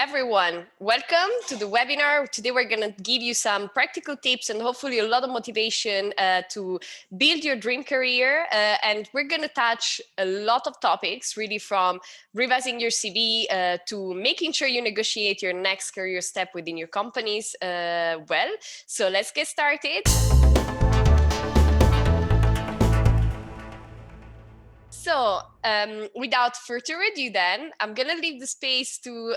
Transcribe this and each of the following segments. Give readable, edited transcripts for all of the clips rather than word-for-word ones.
everyone, welcome to the webinar. Today we're going to give you some practical tips and hopefully a lot of motivation to build your dream career. And we're going to touch a lot of topics, really from revising your CV to making sure you negotiate your next career step within your companies well. So let's get started. So without further ado then, I'm going to leave the space to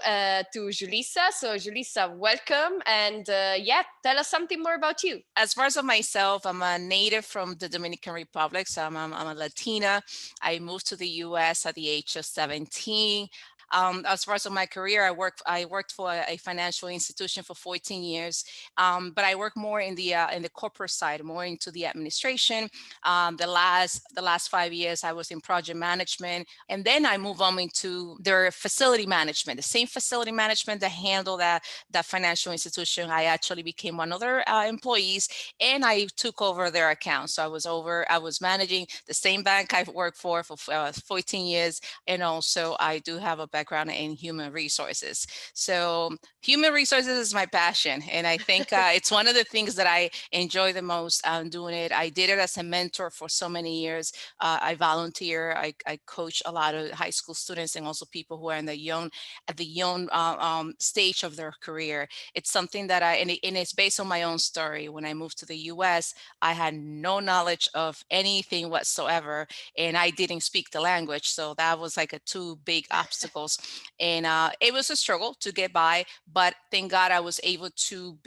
Julissa. So Julissa, welcome. And yeah, tell us something more about you. As far as of myself, I'm a native from the Dominican Republic. So I'm a Latina. I moved to the US at the age of 17. As far as my career, I worked for a financial institution for 14 years, but I work more in the corporate side, more into the administration. The last 5 years, I was in project management, and then I moved on into their facility management, the same facility management that handled that financial institution. I actually became one of their employees, and I took over their account. So I was managing the same bank I've worked for 14 years, and also I do have a background in human resources. So human resources is my passion. And I think it's one of the things that I enjoy the most doing it. I did it as a mentor for so many years. I volunteer. I coach a lot of high school students and also people who are at the young stage of their career. It's something that and it's based on my own story. When I moved to the US, I had no knowledge of anything whatsoever, and I didn't speak the language. So that was like two big obstacles. And it was a struggle to get by, but thank God I was able to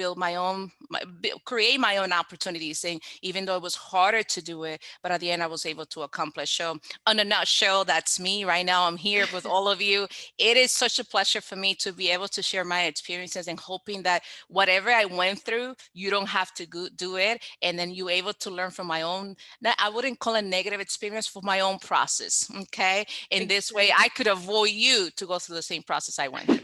create my own opportunities. And even though it was harder to do it, but at the end I was able to accomplish. So in a nutshell, that's me. Right now I'm here with all of you. It is such a pleasure for me to be able to share my experiences and hoping that whatever I went through, you don't have to do it. And then you're able to learn from my own, I wouldn't call it negative experience, for my own process. Okay. In this way, I could avoid you to go through the same process I went through.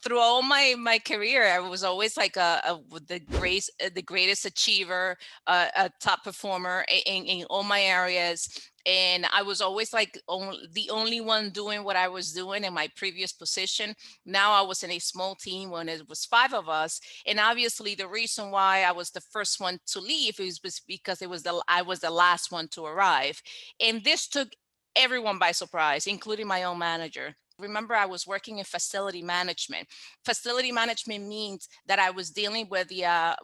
Through all my career, I was always like the greatest achiever, a top performer in all my areas. And I was always like the only one doing what I was doing in my previous position. Now I was in a small team when it was 5 of us. And obviously the reason why I was the first one to leave was because I was the last one to arrive. And this took everyone by surprise, including my own manager. Remember, I was working in facility management. Facility management means that I was dealing with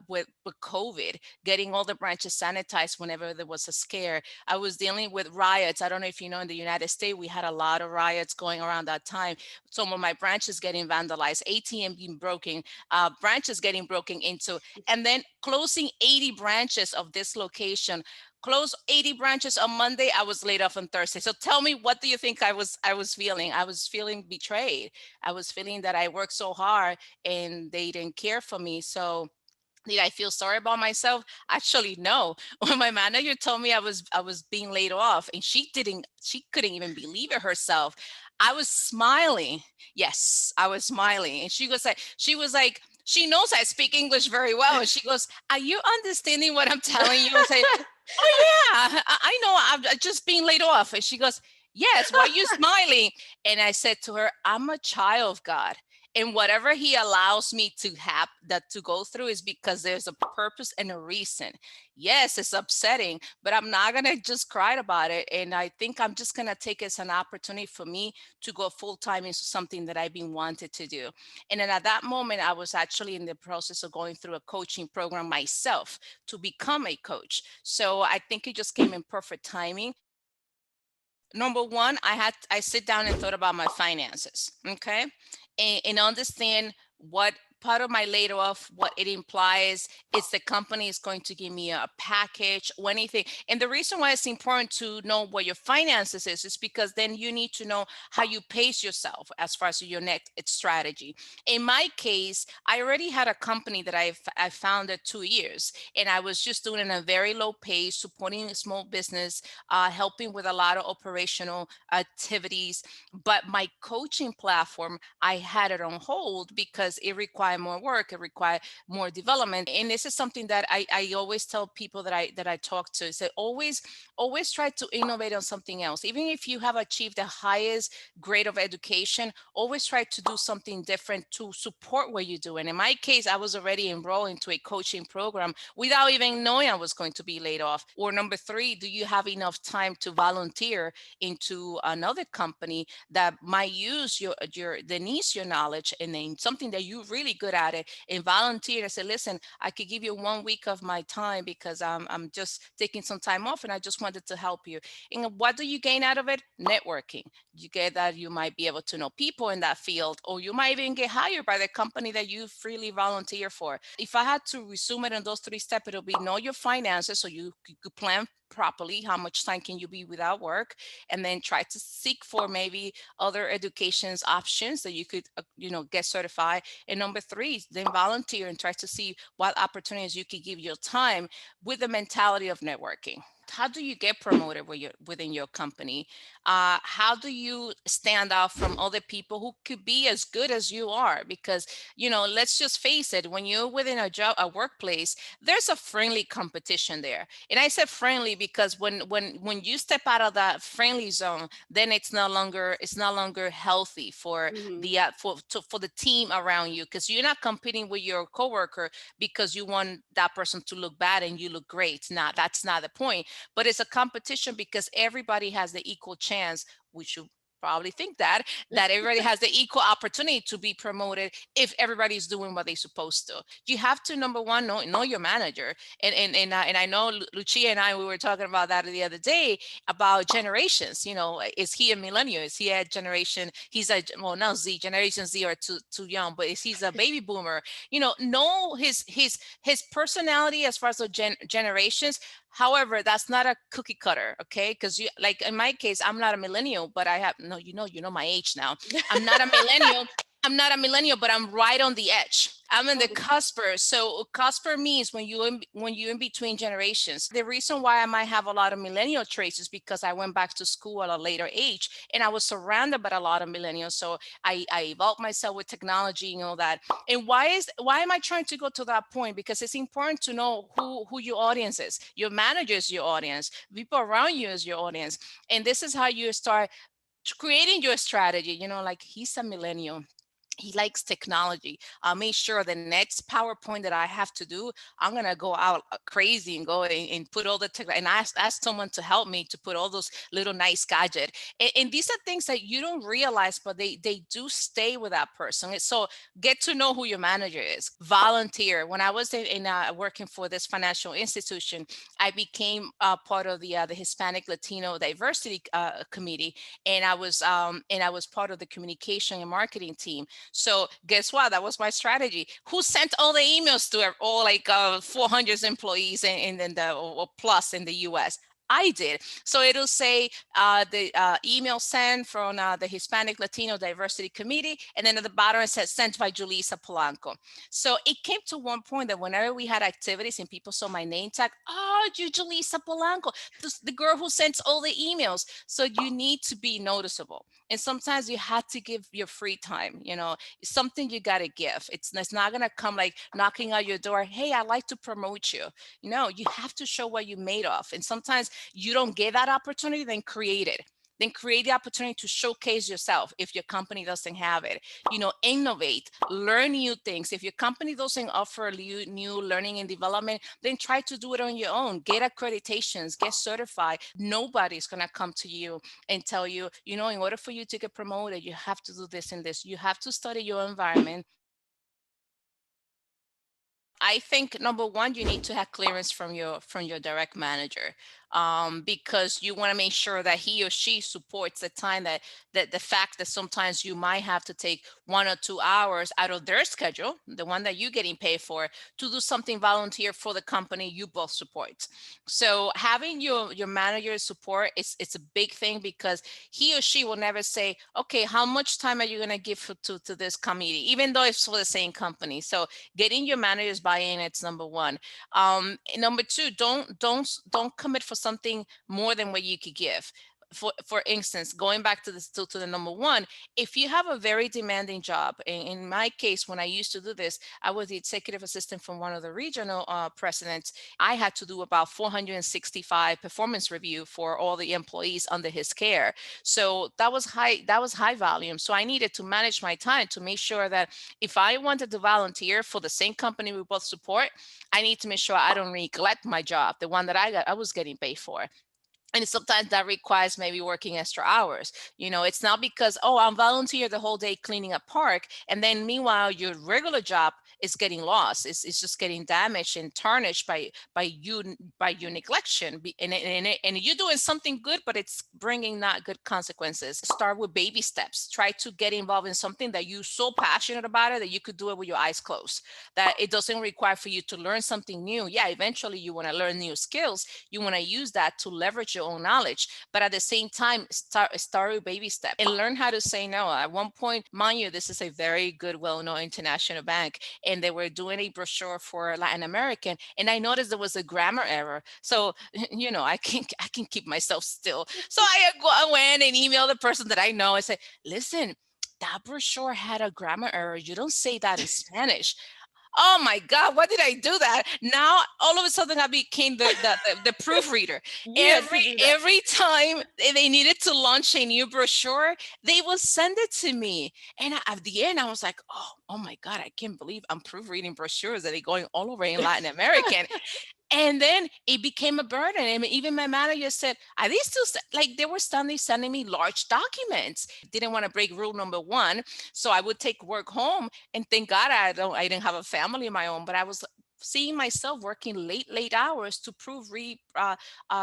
with COVID, getting all the branches sanitized whenever there was a scare. I was dealing with riots. I don't know if you know, in the United States, we had a lot of riots going around that time. Some of my branches getting vandalized, ATM being broken, branches getting broken into, and then closing 80 branches of this location. Close 80 branches on Monday. I was laid off on Thursday. So tell me, what do you think I was feeling? I was feeling betrayed. I was feeling that I worked so hard and they didn't care for me. So did I feel sorry about myself? Actually, no. When my manager told me I was being laid off, and she couldn't even believe it herself. I was smiling. Yes, I was smiling. And she was like, she knows I speak English very well. And she goes, "Are you understanding what I'm telling you?" I say, "Oh yeah, I know. I'm just being laid off." And she goes, "Yes, why are you smiling?" And I said to her, "I'm a child of God. And whatever he allows me to have to go through is because there's a purpose and a reason. Yes, it's upsetting, but I'm not going to just cry about it. And I think I'm just going to take it as an opportunity for me to go full time into something that I've been wanted to do." And then at that moment, I was actually in the process of going through a coaching program myself to become a coach. So I think it just came in perfect timing. Number one, I sit down and thought about my finances, okay, and understand what part of my laid off, what it implies is the company is going to give me a package or anything. And the reason why it's important to know what your finances is because then you need to know how you pace yourself as far as your next strategy. In my case, I already had a company that I founded 2 years, and I was just doing it in a very low pace, supporting a small business, helping with a lot of operational activities. But my coaching platform, I had it on hold because it required require more work, it require more development. And this is something that I always tell people that I talk to, is that always try to innovate on something else. Even if you have achieved the highest grade of education, always try to do something different to support what you're doing. In my case, I was already enrolled into a coaching program without even knowing I was going to be laid off. Or number three, do you have enough time to volunteer into another company that might use your the needs your knowledge and then something that you're really good at it, and volunteer and say, listen, I could give you 1 week of my time because I'm just taking some time off and I just wanted to help you. And what do you gain out of it? Networking. You get that you might be able to know people in that field, or you might even get hired by the company that you freely volunteer for. If I had to resume it in those 3 steps, it'll be know your finances so you could plan properly how much time can you be without work, and then try to seek for maybe other educations options that you could get certified. And number three, then volunteer and try to see what opportunities you could give your time with the mentality of networking. How do you get promoted within your company? How do you stand out from other people who could be as good as you are? Because, let's just face it, when you're within a workplace, there's a friendly competition there. And I said friendly because when you step out of that friendly zone, then it's no longer healthy for Mhm. the for the team around you, because you're not competing with your coworker because you want that person to look bad and you look great. That's not the point. But it's a competition because everybody has the equal chance. We should probably think that everybody has the equal opportunity to be promoted if everybody's doing what they're supposed to. You have to, number one, know your manager. And I know Lucia and I, we were talking about that the other day about generations. Is he a millennial? Is he a generation? He's a, well, now Z, generation Z, or too young, but is he's a baby boomer? Know his personality as far as the generations. However, that's not a cookie cutter, okay? Because you, like in my case, I'm not a millennial, but I have no, you know my age now. I'm not a millennial. I'm not a millennial, but I'm right on the edge. I'm in the cusper. So cusper means when you're in between generations. The reason why I might have a lot of millennial traits is because I went back to school at a later age and I was surrounded by a lot of millennials. So I evolved myself with technology and all that. And why am I trying to go to that point? Because it's important to know who your audience is. Your manager is your audience. People around you is your audience. And this is how you start creating your strategy. Like, he's a millennial, he likes technology. I'll make sure the next PowerPoint that I have to do, I'm gonna go out crazy and go and put all the tech and ask someone to help me to put all those little nice gadget. And these are things that you don't realize, but they do stay with that person. So get to know who your manager is. Volunteer. When I was working for this financial institution, I became part of the Hispanic Latino diversity committee, and I was part of the communication and marketing team. So guess what? That was my strategy. Who sent all the emails to all like 400 employees in the or plus in the US? I did. So it'll say the email sent from the Hispanic Latino Diversity Committee, and then at the bottom it says sent by Julissa Polanco. So it came to one point that whenever we had activities and people saw my name tag, oh, you Julissa Polanco, the girl who sends all the emails. So you need to be noticeable. And sometimes you have to give your free time. It's something you got to give. It's not going to come like knocking on your door. Hey, I'd like to promote you. No, you have to show what you're made of. And sometimes you don't get that opportunity, then create it. Then create the opportunity to showcase yourself if your company doesn't have it. Innovate, learn new things. If your company doesn't offer new learning and development, then try to do it on your own. Get accreditations, get certified. Nobody's going to come to you and tell you, in order for you to get promoted, you have to do this and this. You have to study your environment. I think number one, you need to have clearance from your direct manager, because you want to make sure that he or she supports the time that the fact that sometimes you might have to take 1 or 2 hours out of their schedule, the one that you're getting paid for, to do something volunteer for the company you both support. So having your manager's support it's a big thing, because he or she will never say, okay, how much time are you going to give to this committee, even though it's for the same company. So getting your manager's buy-in, it's number one. Number two, don't commit for something more than what you could give. for instance, going back to this to the number one, if you have a very demanding job, in my case, when I used to do this, I was the executive assistant from one of the regional presidents. I had to do about 465 performance review for all the employees under his care. So that was high. That was high volume. So I needed to manage my time to make sure that if I wanted to volunteer for the same company we both support, I need to make sure I don't neglect my job, the one that I was getting paid for. And sometimes that requires maybe working extra hours. It's not because, oh, I'm volunteer the whole day cleaning a park, and then meanwhile your regular job is getting lost. It's just getting damaged and tarnished by your neglection. And you're doing something good, but it's bringing not good consequences. Start with baby steps. Try to get involved in something that you're so passionate about it that you could do it with your eyes closed. That it doesn't require for you to learn something new. Yeah, eventually you want to learn new skills. You want to use that to leverage your own knowledge, but at the same time, start with baby steps and learn how to say no. At one point, mind you, this is a very good, well-known international bank, and they were doing a brochure for Latin American, and I noticed there was a grammar error. So I can keep myself still. So I went and emailed the person that I know. I said, listen, that brochure had a grammar error. You don't say that in Spanish. Oh my God, why did I do that? Now all of a sudden I became the proofreader. You had to Every do that. every time they needed to launch a new brochure, they will send it to me. And at the end, I was like, oh my God, I can't believe I'm proofreading brochures that are going all over in Latin American. And then it became a burden. I mean, even my manager said, "Are these still like they were sending me large documents?" Didn't want to break rule number one, so I would take work home. And thank God I didn't have a family of my own, but I was seeing myself working late hours to proofread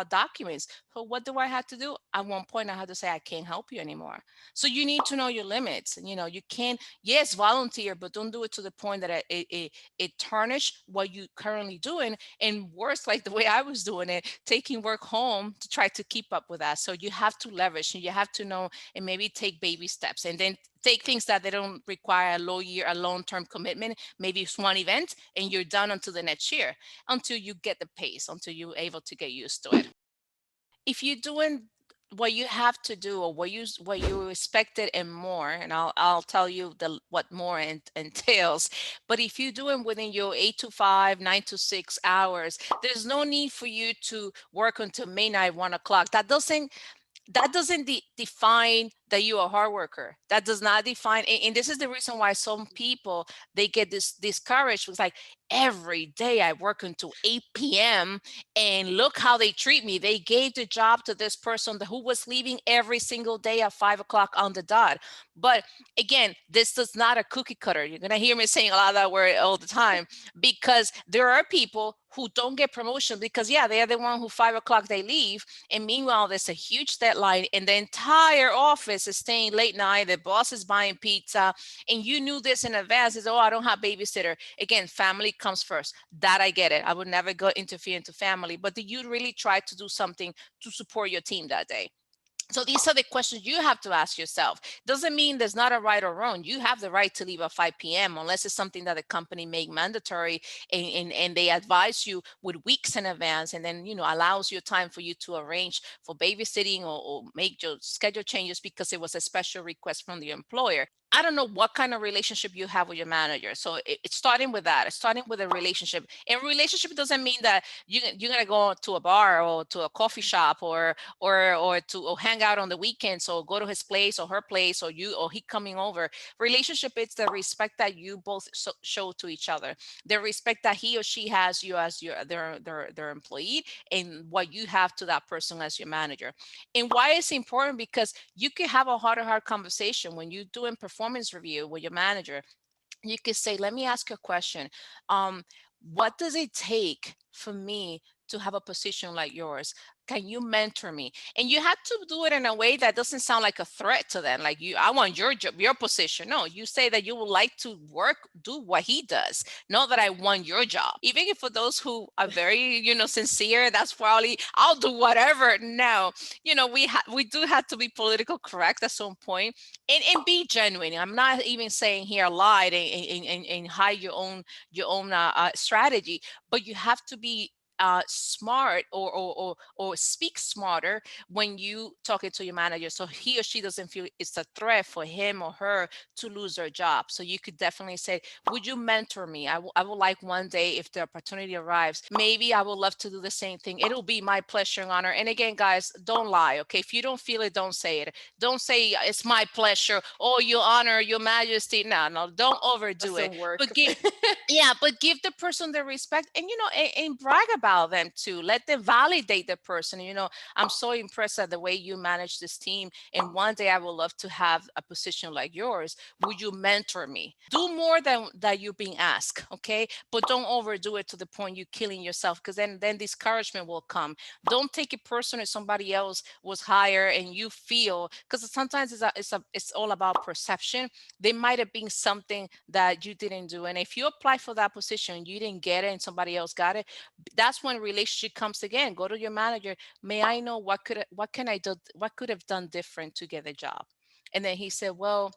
documents. So what do I have to do? At one point, I had to say, I can't help you anymore. So you need to know your limits. And you can't, yes, volunteer, but don't do it to the point that it tarnish what you currently doing, and worse, like the way I was doing it, taking work home to try to keep up with that. So you have to leverage, and you have to know, and maybe take baby steps, and then take things that they don't require a long-term commitment. Maybe it's one event and you're done until the next year, until you get the pace, until you're able to get used to it. If you're doing what you have to do, or what you expected and more, and I'll tell you what more entails. But if you're doing within your 8 to 5, 9 to 6 hours, there's no need for you to work until midnight, 1 o'clock. That doesn't define that you're a hard worker. That does not define, and this is the reason why some people, they get discouraged with, like, every day I work until 8 p.m. and look how they treat me. They gave the job to this person who was leaving every single day at 5 o'clock on the dot. But again, this is not a cookie cutter. You're gonna hear me saying a lot of that word all the time, because there are people who don't get promotion because, yeah, they're the one who 5 o'clock they leave, and meanwhile there's a huge deadline, and the entire office is staying late night. The boss is buying pizza, and you knew this in advance. Is, oh, I don't have babysitter. Again, family comes first. That I get it. I would never go interfere into family, but did you really try to do something to support your team that day? So these are the questions you have to ask yourself. Doesn't mean there's not a right or wrong. You have the right to leave at 5 p.m. unless it's something that the company make mandatory, and they advise you with weeks in advance, and then allows your time for you to arrange for babysitting, or make your schedule changes because it was a special request from the employer. I don't know what kind of relationship you have with your manager. So it's starting with that. It's starting with a relationship. And relationship doesn't mean that you're gonna go to a bar or to a coffee shop, or hang out on the weekends, or go to his place or her place, or he coming over. Relationship, it's the respect that you both show to each other, the respect that he or she has you as their employee, and what you have to that person as your manager. And why it's important, because you can have a heart-to-heart conversation when you're doing performance review with your manager. You could say, let me ask you a question. What does it take for me to have a position like yours? Can you mentor me? And you have to do it in a way that doesn't sound like a threat to them. Like, I want your job, your position. No, you say that you would like to do what he does, not that I want your job. Even if for those who are very, sincere, that's probably, I'll do whatever. No, we do have to be political correct at some point, and be genuine. I'm not even saying here lie and hide your own strategy, but you have to be smart, or speak smarter when you talking to your manager, so he or she doesn't feel it's a threat for him or her to lose their job. So you could definitely say, would you mentor me? I would like one day, if the opportunity arrives, maybe I would love to do the same thing. It'll be my pleasure and honor. And again, guys, don't lie. Okay, if you don't feel it, don't say it. Don't say it's my pleasure, or your honor, your majesty. No, no, don't overdo it. Doesn't work. But give, yeah, but give the person the respect, and and brag about them too. Let them validate the person. I'm so impressed at the way you manage this team, and one day I would love to have a position like yours. Would you mentor me? Do more than that you're being asked, okay? But don't overdo it to the point you're killing yourself, because then discouragement will come. Don't take it personal if somebody else was higher and you feel, because sometimes it's all about perception. There might have been something that you didn't do, and if you apply for that position, you didn't get it and somebody else got it, that's when relationship comes again. Go to your manager. May I know what can I do, what could have done different to get the job? And then he said, well,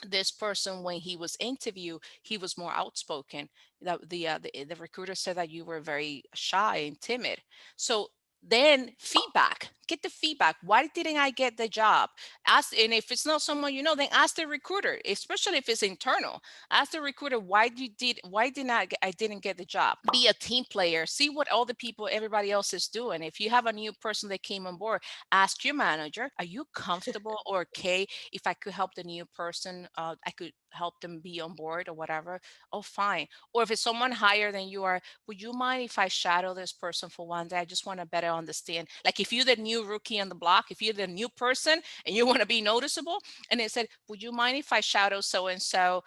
this person, when he was interviewed, he was more outspoken. The recruiter said that you were very shy and timid. So then feedback, get the feedback. Why didn't I get the job? Ask, and if it's not someone then ask the recruiter, especially if it's internal. Ask the recruiter, why did not I didn't get the job? Be a team player. See what all the people, everybody else is doing. If you have a new person that came on board, ask your manager, are you comfortable or okay if I could help the new person, I could help them be on board or whatever. Oh, fine. Or if it's someone higher than you are, would you mind if I shadow this person for one day? I just want to better understand. Like if you're the new rookie on the block, if you're the new person and you want to be noticeable, and it said, would you mind if I shadow so and so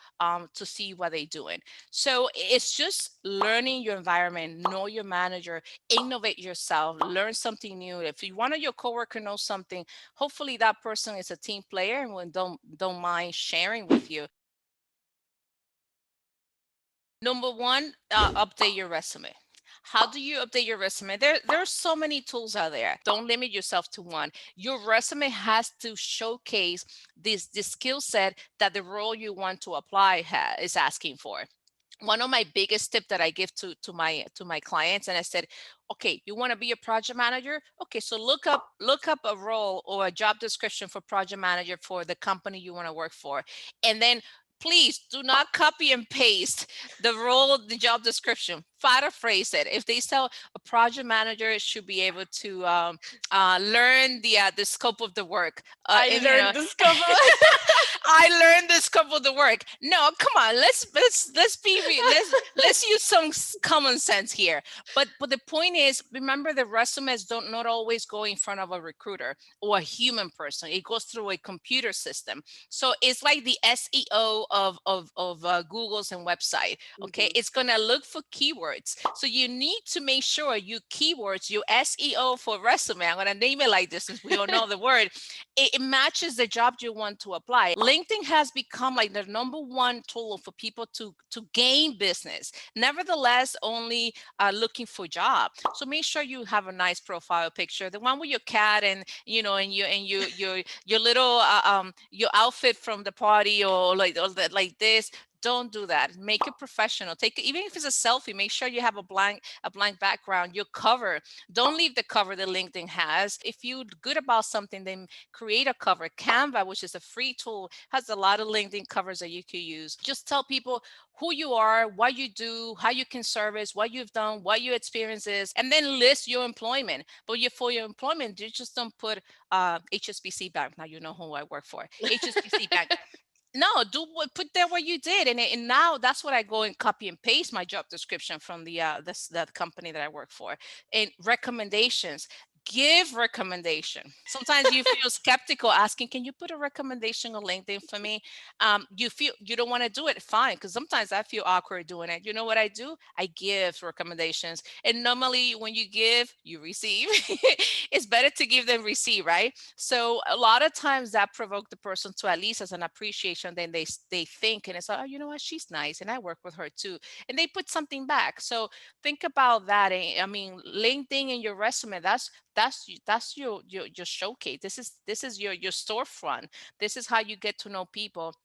to see what they're doing? So it's just learning your environment, know your manager, innovate yourself, learn something new. If you one of your coworker knows something, hopefully that person is a team player and don't mind sharing with you. Number one, update your resume. How do you update your resume? There are so many tools out there. Don't limit yourself to one. Your resume has to showcase this skill set that the role you want to apply is asking for. One of my biggest tip that I give to my clients, and I said, okay, you want to be a project manager? Okay, so look up a role or a job description for project manager for the company you want to work for, and then please do not copy and paste the role, the job description. Paraphrase it. If they tell a project manager should be able to learn the scope of the work, I and learned this couple. I learned the scope of the work. No, come on, let's be let's use some common sense here. But the point is, remember, the resumes don't not always go in front of a recruiter or a human person. It goes through a computer system. So it's like the SEO of Google's and website. Okay, Mhm. it's gonna look for keywords. So you need to make sure you keywords, your SEO for resume. I'm gonna name it like this since we don't know the word. It matches the job you want to apply. LinkedIn has become like the number one tool for people to gain business. Nevertheless, only looking for job. So make sure you have a nice profile picture, the one with your cat and your little your outfit from the party, or like this. Don't do that. Make it professional. Take it, even if it's a selfie. Make sure you have a blank background. Your cover. Don't leave the cover that LinkedIn has. If you're good about something, then create a cover. Canva, which is a free tool, has a lot of LinkedIn covers that you could use. Just tell people who you are, what you do, how you can service, what you've done, what your experience is, and then list your employment. But for your employment, you just don't put HSBC Bank. Now you know who I work for. HSBC Bank. No, put there what you did, and now that's what I go and copy and paste my job description from that company that I work for. And recommendations. Give recommendation. Sometimes you feel skeptical asking, can you put a recommendation on LinkedIn for me? You feel you don't want to do it, fine, because sometimes I feel awkward doing it. You know what I do? I give recommendations, and normally when you give, you receive. It's better to give than receive, right? So a lot of times that provoke the person to, at least as an appreciation, then they think, and it's like, oh, you know what, she's nice, and I work with her too, and they put something back. So think about that. I mean, LinkedIn and your resume, that's your showcase. This is your storefront. This is how you get to know people.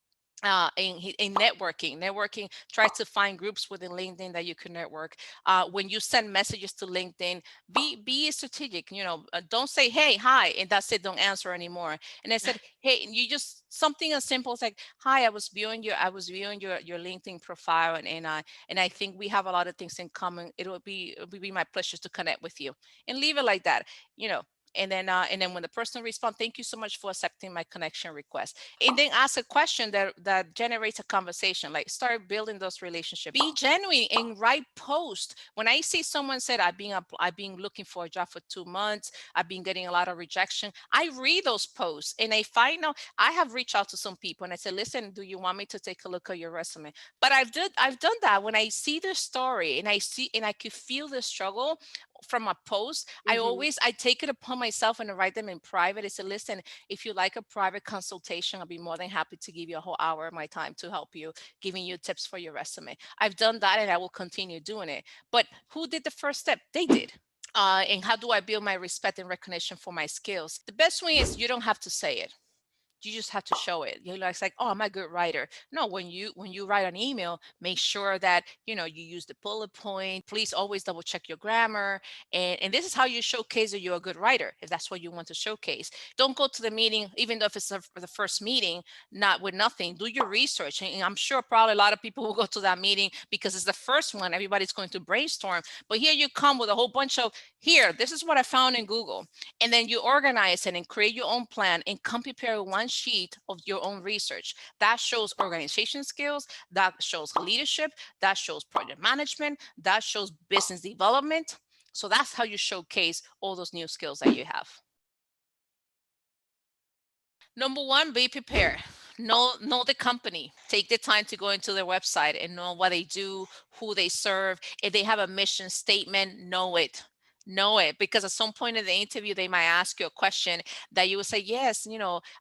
in networking, try to find groups within LinkedIn that you can network. When you send messages to LinkedIn, be strategic. Don't say hey, hi, and that's it, don't answer anymore. And I said, hey, you just something as simple as like, hi, I was viewing your LinkedIn profile, and I think we have a lot of things in common. It would be my pleasure to connect with you, and leave it like that. you know and then when the person responds, thank you so much for accepting my connection request, and then ask a question that generates a conversation. Like, start building those relationships. Be genuine and write post. When I see someone said, I've been looking for a job for 2 months, I've been getting a lot of rejection, I read those posts and I find out. I have reached out to some people and I said, listen, do you want me to take a look at your resume? But I've done that. When I see the story and I could feel the struggle from a post, Mhm. I take it upon myself and I write them in private. I said, listen, if you like a private consultation, I'll be more than happy to give you a whole hour of my time to help you, giving you tips for your resume. I've done that and I will continue doing it. But who did the first step? They did. And how do I build my respect and recognition for my skills? The best way is you don't have to say it. You just have to show it. You're like, it's like, oh, I'm a good writer. No, when you write an email, make sure that you use the bullet point. Please always double check your grammar, and this is how you showcase that you're a good writer. If that's what you want to showcase, don't go to the meeting, even though if it's the first meeting, not with nothing. Do your research, and I'm sure probably a lot of people will go to that meeting because it's the first one. Everybody's going to brainstorm, but here you come with a whole bunch of, here, this is what I found in Google, and then you organize it and create your own plan and come prepare one sheet of your own research. That shows organization skills, that shows leadership, that shows project management, that shows business development. So that's how you showcase all those new skills that you have. Number one, be prepared. Know the company. Take the time to go into their website and know what they do, who they serve. If they have a mission statement, know it. Know it, because at some point in the interview they might ask you a question that you will say, yes,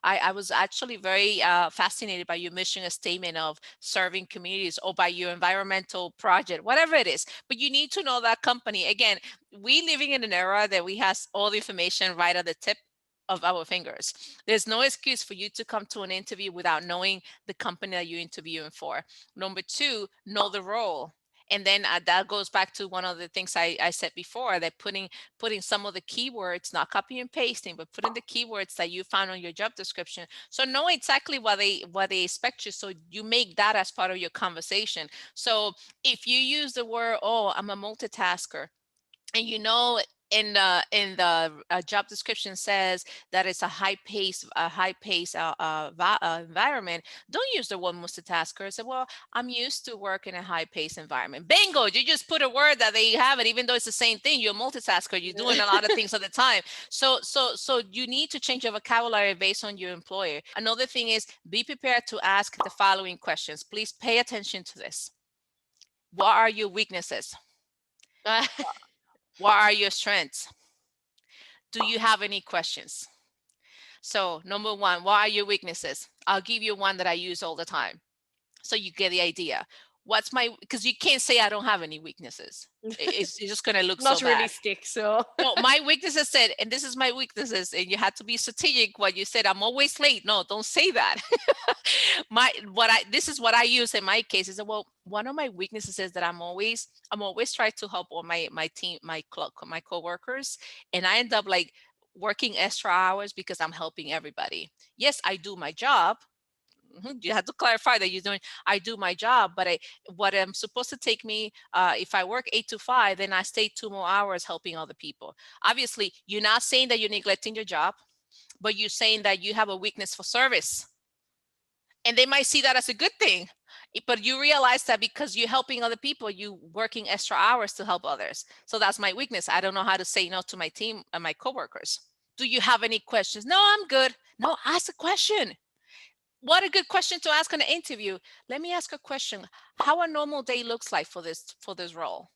I was actually very fascinated by your mission statement of serving communities, or by your environmental project, whatever it is. But you need to know that company. Again, we living in an era that we have all the information right at the tip of our fingers. There's no excuse for you to come to an interview without knowing the company that you're interviewing for. Number two, know the role. And then that goes back to one of the things I said before, that putting some of the keywords, not copy and pasting, but putting the keywords that you found on your job description. So know exactly what they expect you. So you make that as part of your conversation. So if you use the word, oh, I'm a multitasker, and in the job description says that it's a high pace environment, don't use the word multitasker. Say, well, I'm used to work in a high pace environment. Bingo, you just put a word that they have it, even though it's the same thing. You're a multitasker, you're doing a lot of things at the time. So you need to change your vocabulary based on your employer. Another thing is, be prepared to ask the following questions. Please pay attention to this. What are your weaknesses? What are your strengths? Do you have any questions? So, number one, what are your weaknesses? I'll give you one that I use all the time, so you get the idea. Because you can't say I don't have any weaknesses. It's just going to look so Not bad. realistic. So No, my weaknesses said, and this is my weaknesses, and you had to be strategic. What you said, I'm always late. No, don't say that. This is what I use in my case is that, well, one of my weaknesses is that I'm always trying to help all my team, my coworkers, and I end up like working extra hours because I'm helping everybody. Yes, I do my job. You have to clarify that you're doing. I do my job, but what I'm supposed to take me, if I work 8 to 5, then I stay 2 more hours helping other people. Obviously, you're not saying that you're neglecting your job, but you're saying that you have a weakness for service, and they might see that as a good thing. But you realize that because you're helping other people, you working extra hours to help others. So that's my weakness. I don't know how to say no to my team and my coworkers. Do you have any questions? No, I'm good. No, ask a question. What a good question to ask in an interview. Let me ask a question. How a normal day looks like for this role?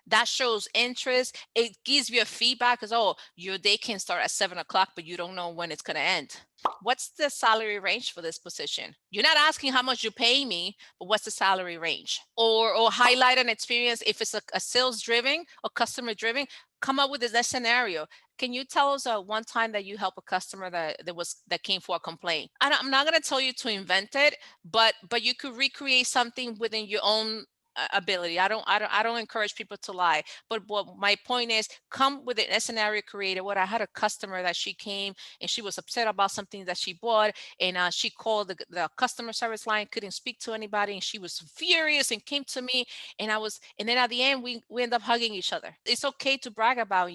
That shows interest. It gives you a feedback as, oh, your day can start at 7 o'clock, but you don't know when it's going to end. What's the salary range for this position? You're not asking how much you pay me, but what's the salary range? Or highlight an experience. If it's a sales driven or customer driven, come up with this scenario. can you tell us one time that you helped a customer that came for a complaint? I'm not going to tell you to invent it, but you could recreate something within your own ability. I don't encourage people to lie, but what my point is, come with a scenario created. What I had a customer that she came and she was upset about something that she bought, and she called the customer service line, couldn't speak to anybody, and she was furious and came to me, and then at the end we end up hugging each other. It's okay to brag about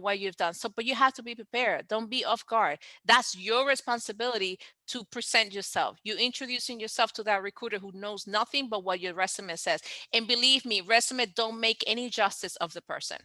what you've done. So, but you have to be prepared. Don't be off guard. That's your responsibility to present yourself. You introducing yourself to that recruiter who knows nothing but what your resume says. And believe me, resume don't make any justice of the person.